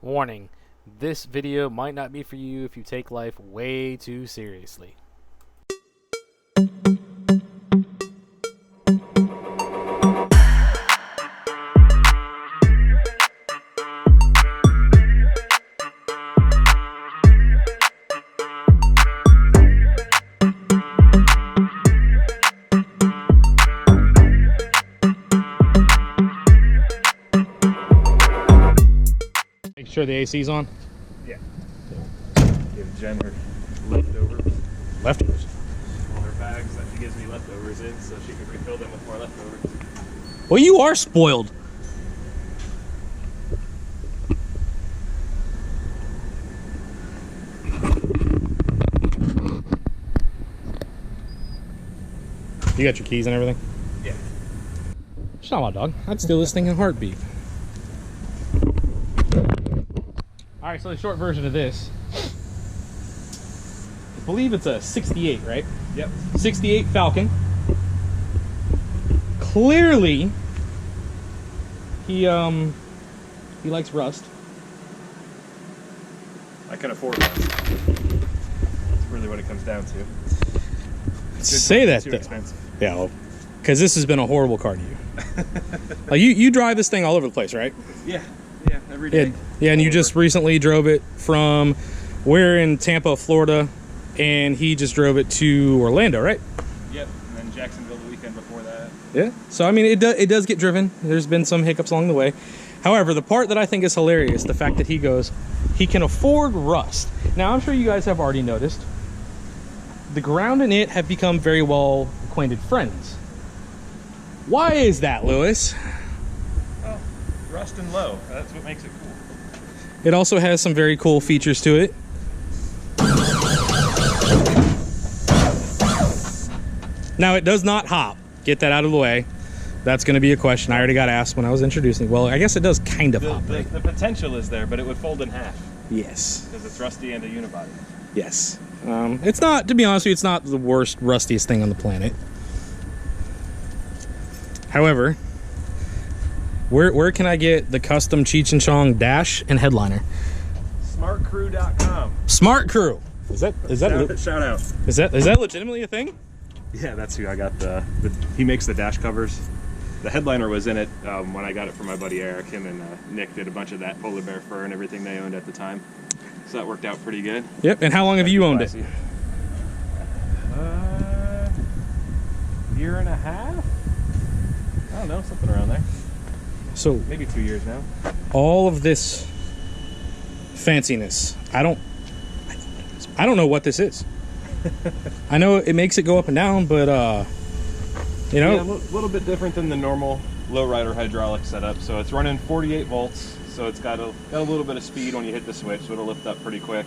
Warning, this video might not be for you if you take life way too seriously. Make sure the AC's on. Yeah. Give Jen her leftovers. Leftovers? All her bags that she gives me leftovers in so she can refill them with more leftovers. Well, you are spoiled. You got your keys and everything? Yeah. It's not my dog. I'd steal this thing in a heartbeat. Alright, so the short version of this. I believe it's a 68, right? Yep. 68 Falcon. Clearly, he likes rust. I can afford that. That's really what it comes down to. Say that too though. Expensive. Yeah, well, because this has been a horrible car to you. Like you drive this thing all over the place, right? Yeah. Yeah, every day. Yeah, and you just recently drove it from, we're in Tampa, Florida, and he just drove it to Orlando, right? Yep, and then Jacksonville the weekend before that. Yeah. So I mean, it does get driven. There's been some hiccups along the way. However, the part that I think is hilarious, the fact that he can afford rust. Now, I'm sure you guys have already noticed, the ground and it have become very well acquainted friends. Why is that, Lewis? Oh, rust and low. That's what makes it cool. It also has some very cool features to it. Now, it does not hop. Get that out of the way. That's going to be a question I already got asked when I was introducing. Well, I guess it does kind of hop. The potential is there, but it would fold in half. Yes. Because it's rusty and a unibody. Yes. It's not, to be honest with you, it's not the worst, rustiest thing on the planet. However, where can I get the custom Cheech and Chong dash and headliner? Smartcrew.com. Smart Crew. Is that Shout out. is that legitimately a thing? Yeah, that's who I got he makes the dash covers. The headliner was in it when I got it from my buddy Eric. Him and Nick did a bunch of that polar bear fur and everything they owned at the time. So that worked out pretty good. Yep. And how long have you owned it? Year and a half? I don't know, something around there. So maybe 2 years now. all of this fanciness, I don't know what this is. I know it makes it go up and down, but you know, yeah, a little bit different than the normal lowrider hydraulic setup. So it's running 48 volts, so it's got a little bit of speed when you hit the switch, so it'll lift up pretty quick.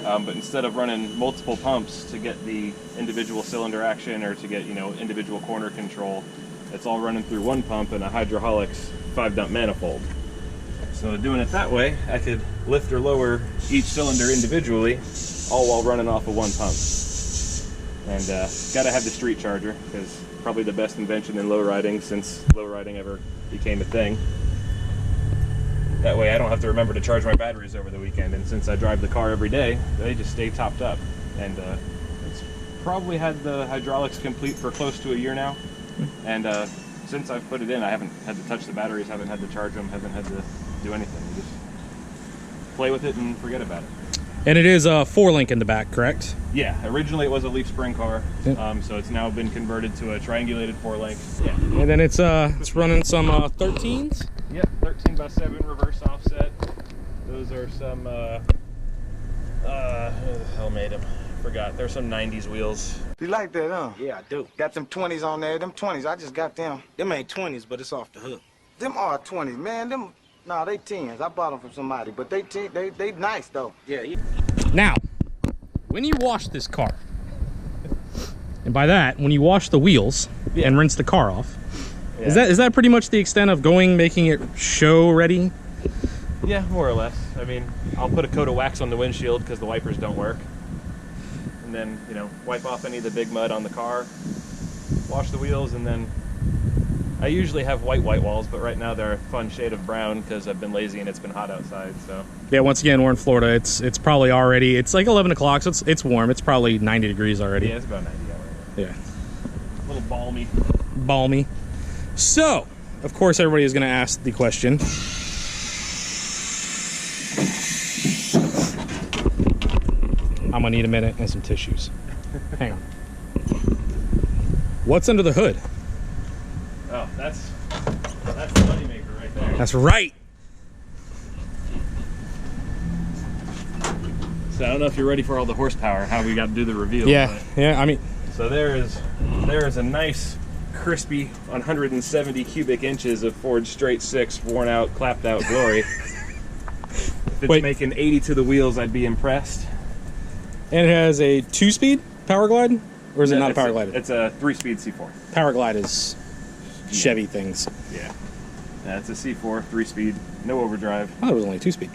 But instead of running multiple pumps to get the individual cylinder action or to get, you know, individual corner control, it's all running through one pump and a hydraulics 5-dump manifold. So doing it that way, I could lift or lower each cylinder individually, all while running off of one pump. And gotta have the street charger, because probably the best invention in lowriding since lowriding ever became a thing. That way I don't have to remember to charge my batteries over the weekend, and since I drive the car every day, they just stay topped up. And it's probably had the hydraulics complete for close to a year now. And since I've put it in, I haven't had to touch the batteries, haven't had to charge them, haven't had to do anything. You just play with it and forget about it. and it is a 4-link in the back, correct? Yeah, originally it was a Leaf Spring car, Yep. so it's now been converted to a triangulated 4-link. Yeah. And then it's running some 13s. Yep, 13x7 reverse offset. Those are some, who the hell made them? Forgot. There's some 90s wheels. You like that, huh? Yeah, I do. Got them 20s on there. Them 20s, I just got them. Them ain't 20s, but it's off the hook. Them are 20s, man. Nah, they 10s. I bought them from somebody, but they nice though. Yeah. Now, when you wash this car, and by that, when you wash the wheels and rinse the car off, is that pretty much the extent of making it show ready? Yeah, more or less. I mean, I'll put a coat of wax on the windshield because the wipers don't work. And then, you know, wipe off any of the big mud on the car, wash the wheels, and then I usually have white walls, but right now they're a fun shade of brown because I've been lazy and it's been hot outside. So Yeah, once again, we're in Florida. It's probably already, it's like 11 o'clock, so it's warm. It's probably 90 degrees already. yeah, it's about 90 hours. Yeah. A little balmy. Balmy. So, of course, everybody is going to ask the question. I'm going to need a minute and some tissues. Hang on. What's under the hood? Oh, that's the moneymaker right there. That's right. So I don't know if you're ready for all the horsepower, how we got to do the reveal. Yeah, yeah, I mean... So there is a nice, crispy 170 cubic inches of Ford straight six, worn out, clapped out glory. If it's making 80 to the wheels, I'd be impressed. And it has a 2-speed Power Glide? Or is it not a Power Glide? It's a 3-speed C4. Power Glide is Chevy things. Yeah. Yeah, it's a C4, 3-speed, no overdrive. Oh, it was only 2-speed.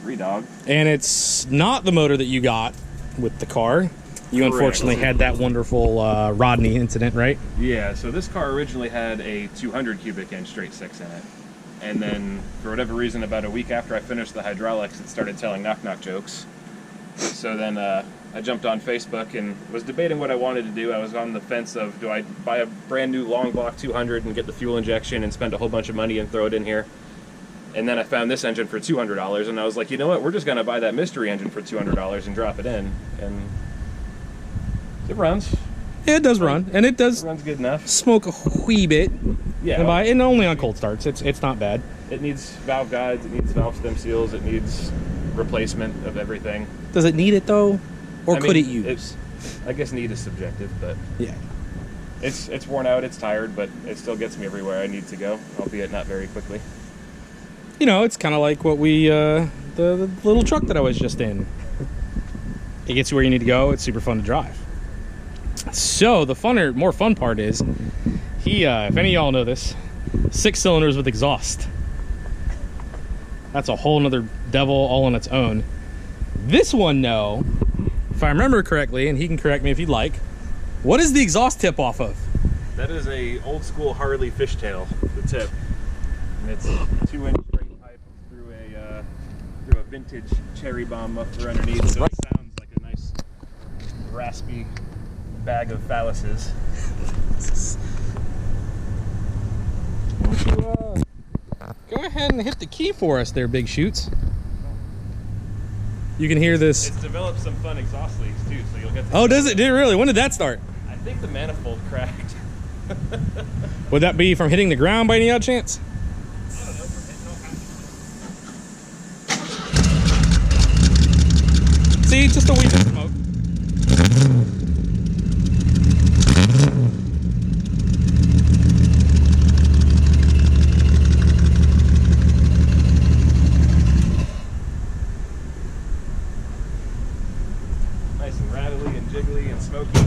3-dog. And it's not the motor that you got with the car. You unfortunately had that wonderful Rodney incident, right? Yeah, so this car originally had a 200 cubic inch straight six in it. And then, for whatever reason, about a week after I finished the hydraulics, it started telling knock-knock jokes. So then I jumped on Facebook and was debating what I wanted to do. I was on the fence of, do I buy a brand new long block 200 and get the fuel injection and spend a whole bunch of money and throw it in here? And then I found this engine for $200, and I was like, you know what, we're just going to buy that mystery engine for $200 and drop it in. And it runs. Yeah, it does run, and it does runs good enough. Smoke a wee bit. Yeah. And only on cold starts. It's not bad. It needs valve guides, it needs valve stem seals, it needs replacement of everything. Does it need it though? Or could it use? I guess need is subjective, but yeah. It's worn out, it's tired, but it still gets me everywhere I need to go, albeit not very quickly. You know, it's kind of like what we, the little truck that I was just in. It gets you where you need to go. It's super fun to drive. So the more fun part is, if any of y'all know this, 6 cylinders with exhaust. That's a whole nother devil all on its own. This one, no. If I remember correctly, and he can correct me if he'd like, what is the exhaust tip off of? That is a old school Harley fishtail, the tip. And it's a 2-inch straight pipe through a vintage cherry bomb muffler underneath, so it sounds like a nice raspy bag of phalluses. Won't you go ahead and hit the key for us there, Big Shoots. You can hear this. It's developed some fun exhaust leaks too, so you'll get to. Oh, does it? Did it really? When did that start? I think the manifold cracked. Would that be from hitting the ground by any odd chance? I don't know, from hitting all kinds of See, just a wee bit of smoke. nice and rattly and jiggly and smoky.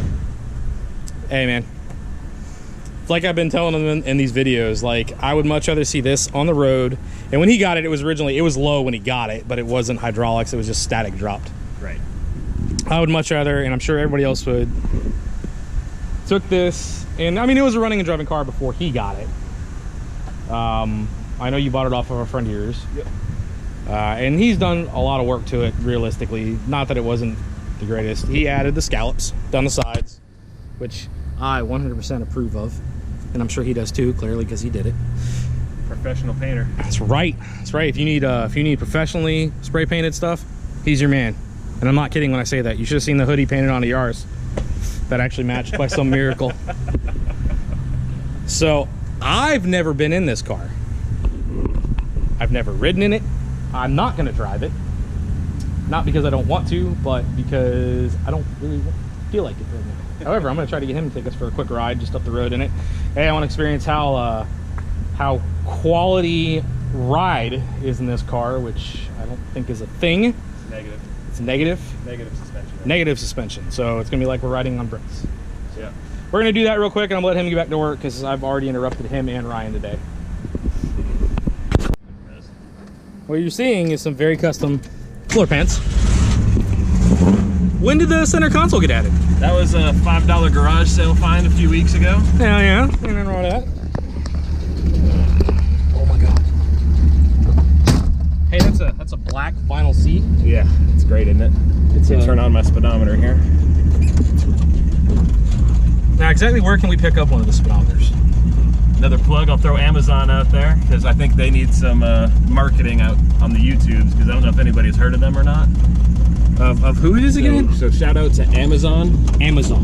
Hey, man. Like I've been telling them in these videos, like, I would much rather see this on the road. And when he got it, it was low when he got it, but it wasn't hydraulics. It was just static dropped. Right. I would much rather, and I'm sure everybody else would, took this, and I mean, it was a running and driving car before he got it. I know you bought it off of a friend of yours. Yep. And he's done a lot of work to it, realistically. Not that it wasn't the greatest. He added the scallops down the sides, which I 100% approve of. And I'm sure he does too, clearly, because he did it. Professional painter. That's right. That's right. If you need professionally spray painted stuff, he's your man. And I'm not kidding when I say that. You should have seen the hoodie painted onto yours. That actually matched by some miracle. So, I've never been in this car. I've never ridden in it. I'm not going to drive it. Not because I don't want to, but because I don't really feel like it right now. However, I'm going to try to get him to take us for a quick ride just up the road in it. Hey, I want to experience how quality ride is in this car, which I don't think is a thing. It's negative. It's negative. Negative suspension. Negative suspension. So it's going to be like we're riding on bricks. Yeah. We're going to do that real quick, and I'm going to let him get back to work because I've already interrupted him and Ryan today. What you're seeing is some very custom floor pans. When did the center console get added? That was a $5 garage sale find a few weeks ago. Hell yeah, ain't nothing wrong with that. Oh my god. Hey, that's a black vinyl seat. Yeah, it's great, isn't it? It's gonna turn on my speedometer here. Now, exactly where can we pick up one of the speedometers? Another plug, I'll throw Amazon out there because I think they need some marketing out on the YouTubes because I don't know if anybody's heard of them or not. Of who it is again? So shout out to Amazon. Amazon.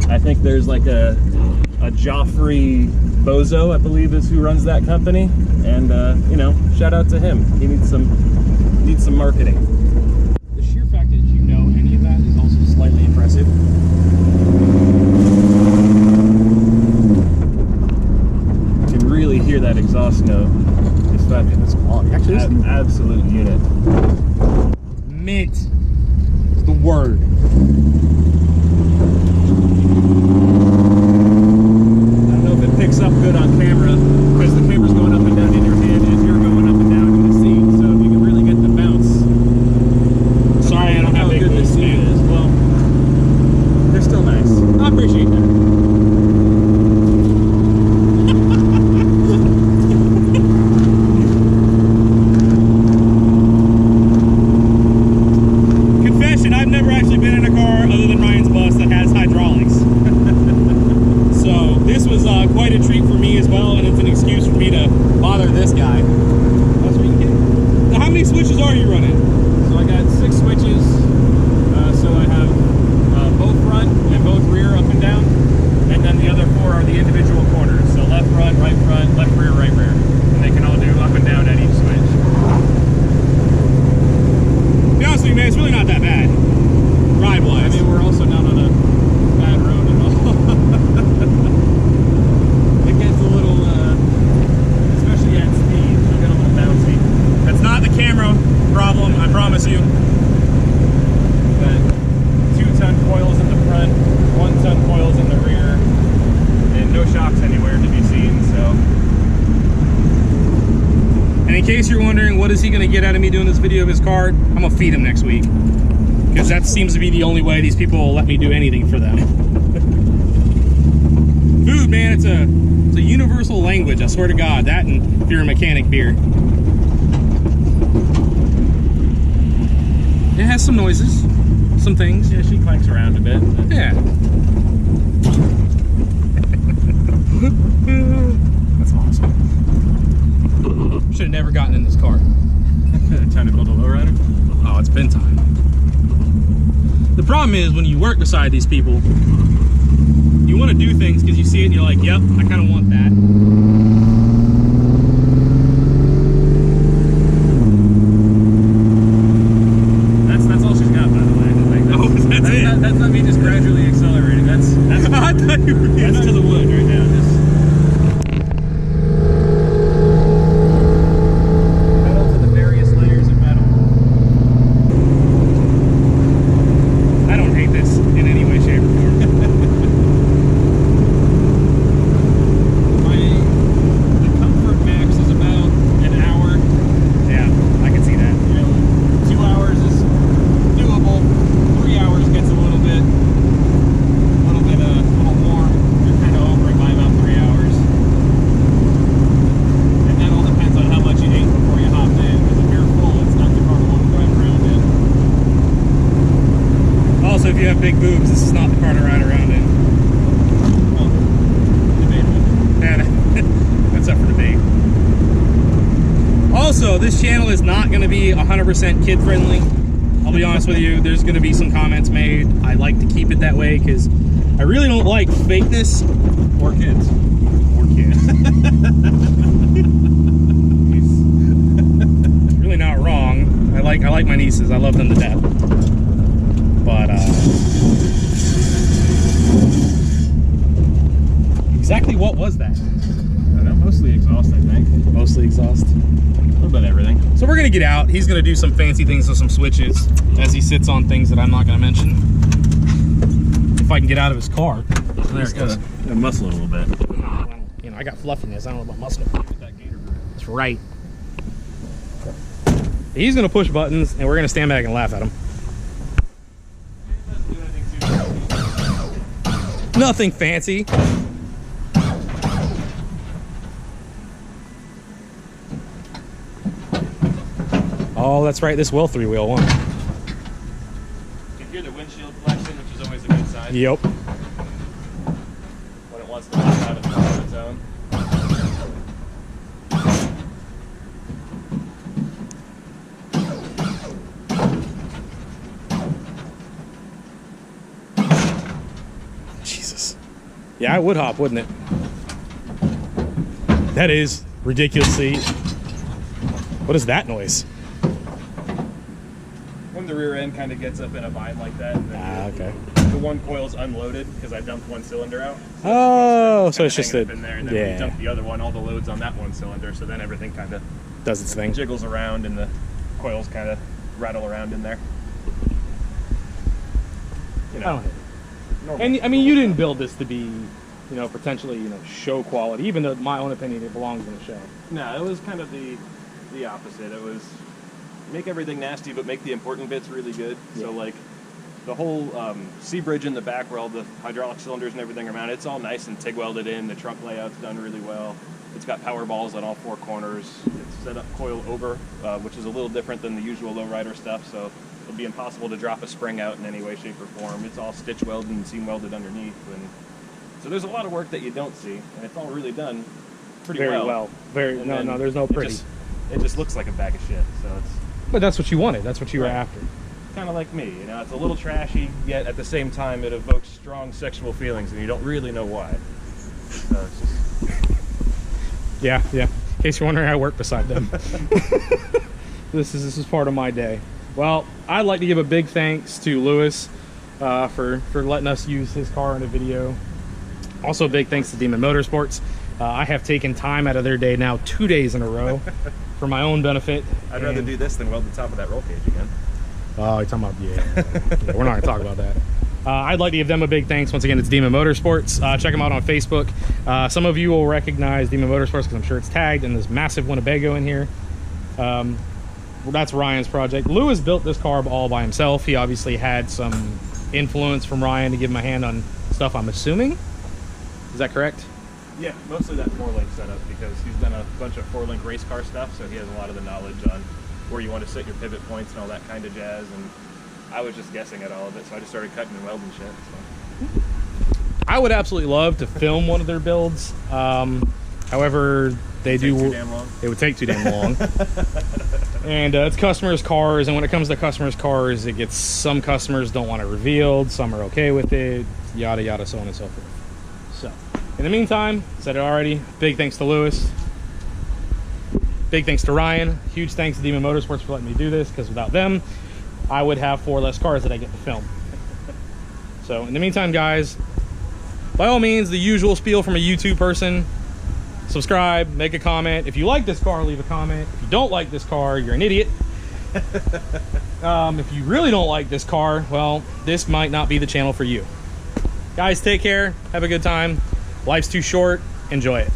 I think there's like a Joffrey Bozo, I believe is who runs that company. And you know, shout out to him. He needs some marketing. The sheer fact that you know any of that is also slightly impressive. You can really hear that exhaust note. It's fucking, it's quality. Actually, absolute unit. Mint is the word. I don't know if it picks up good on camera because the camera's going up and down in your hand as you're going up and down in the seat. So if you can really get the bounce. Sorry, I don't how have big good the boobs, seat man. is. Well, they're still nice. I appreciate that. Confession, I've never actually been in a car other than Ryan's bus that has hydraulics. So this was quite a treat for me as well, and it's an excuse for me to bother this guy. That's what you get. Now, how many switches are you running? So I got 6 switches. So I have both front and both rear up and down. And then the other 4 are the individual corners. So left front, left rear, right rear. And they can all do up and down at each switch. To be honest with you, man, it's really not that bad. Ride-wise. I mean, we're also not on a bad road at all. It gets a little, especially at speed, it'll get a little bouncy. That's not the camera problem, I promise you. But 2-ton coils in the front, 1-ton coils in the rear, and no shocks anywhere to be seen, so. And in case you're wondering, what is he going to get out of me doing this video of his car? I'm going to feed him next week. Because that seems to be the only way these people will let me do anything for them. Food, man, it's a universal language, I swear to God. That and if you're a mechanic, beer. It has some noises, some things. Yeah, she clanks around a bit. Yeah. That's awesome. Should have never gotten in this car. Time to build a lowrider? Oh, it's been time. The problem is when you work beside these people, you want to do things because you see it and you're like, yep, I kind of want that. That's all she's got, by the way. Like, That's it. That's not me just gradually accelerating. That's I thought you were that's to the wood right now. Just metal to the various layers of metal. I don't hate this in any way, shape, or form. The comfort max is about an hour. Yeah, I can see that. You know, 2 hours is doable. 3 hours gets a little more. You're kind of over it by about 3 hours. And that all depends on how much you ate before you hopped in. Because if you're full, it's not the car to want to drive around in. Also, if you have big boobs, this is not the car to ride around in. Well, debatable. And that's up for debate. Also, this channel is not going to be 100% kid friendly. I'll be honest with you, there's going to be some comments made. I like to keep it that way because I really don't like fakeness Or kids. or kids. It's really not wrong. I like my nieces. I love them to death. But exactly what was that? I don't know, mostly exhaust, I think. Mostly exhaust. A little bit of everything. So we're gonna get out. He's gonna do some fancy things with some switches as he sits on things that I'm not gonna mention. If I can get out of his car. There it goes. Gotta muscle it a little bit. You know, I got fluffiness. I don't know about muscle. That's right. He's gonna push buttons, and we're gonna stand back and laugh at him. It doesn't do anything too crazy. Nothing fancy. Oh, that's right. This will three-wheel one. You can hear the windshield flexing, which is always a good sign. Yep. When it wants to pop out of its own. Jesus. Yeah, I would hop, wouldn't it? That is ridiculously... What is that noise? When the rear end kind of gets up in a bind like that, and then Okay. the one coil's unloaded because I dumped one cylinder out. Oh, so it's just hanging a... up in there, and then when you dump the other one, all the load's on that one cylinder, so then everything kind of Does its thing. jiggles around and the coils kind of rattle around in there. You know, normal. And I mean, you didn't build this to be, you know, potentially, you know, show quality. Even though, in my own opinion, it belongs in the show. No, it was kind of the opposite. It was make everything nasty, but make the important bits really good. Yeah. So like the whole C bridge in the back, where all the hydraulic cylinders and everything are mounted, it's all nice and TIG welded in. The trunk layout's done really well. It's got power balls on all four corners. It's set up coil over, which is a little different than the usual lowrider stuff. So it'll be impossible to drop a spring out in any way, shape, or form. It's all stitch welded and seam welded underneath, and so there's a lot of work that you don't see, and it's all really done pretty Very well. well. Very, And no, then no, there's no pretty. It just looks like a bag of shit. So it's But that's what you wanted. That's what you were Right. after. kind of like me, you know. It's a little trashy, yet at the same time it evokes strong sexual feelings, and you don't really know why. So it's just Yeah, yeah. In case you're wondering, I work beside them. This is part of my day. Well, I'd like to give a big thanks to Lewis for letting us use his car in a video. Also, big thanks to Demon Motorsports. I have taken time out of their day now 2 days in a row for my own benefit. I'd rather do this than weld the top of that roll cage again. Oh, you're talking about, yeah. Yeah, we're not going to talk about that. I'd like to give them a big thanks. Once again, it's Demon Motorsports. Check them out on Facebook. Some of you will recognize Demon Motorsports because I'm sure it's tagged in this massive Winnebago in here. Well, that's Ryan's project. Lewis built this car all by himself. He obviously had some influence from Ryan to give him a hand on stuff, I'm assuming. Is that correct? Yeah, mostly that 4-link setup, because he's done a bunch of 4-link race car stuff, so he has a lot of the knowledge on where you want to set your pivot points and all that kind of jazz. And I was just guessing at all of it, so I just started cutting and welding shit. So. I would absolutely love to film one of their builds. However, they do. Too damn long. It would take too damn long. And it's customers' cars, and when it comes to customers' cars, it gets, some customers don't want it revealed, some are okay with it, yada yada, so on and so forth. So, in the meantime, said it already. Big thanks to Lewis. Big thanks to Ryan. Huge thanks to Demon Motorsports for letting me do this, because without them, I would have 4 less cars that I get to film. So, in the meantime, guys, by all means, the usual spiel from a YouTube person. Subscribe, make a comment. If you like this car, leave a comment. If you don't like this car, you're an idiot. If you really don't like this car, well, this might not be the channel for you. Guys, take care. Have a good time. Life's too short. Enjoy it.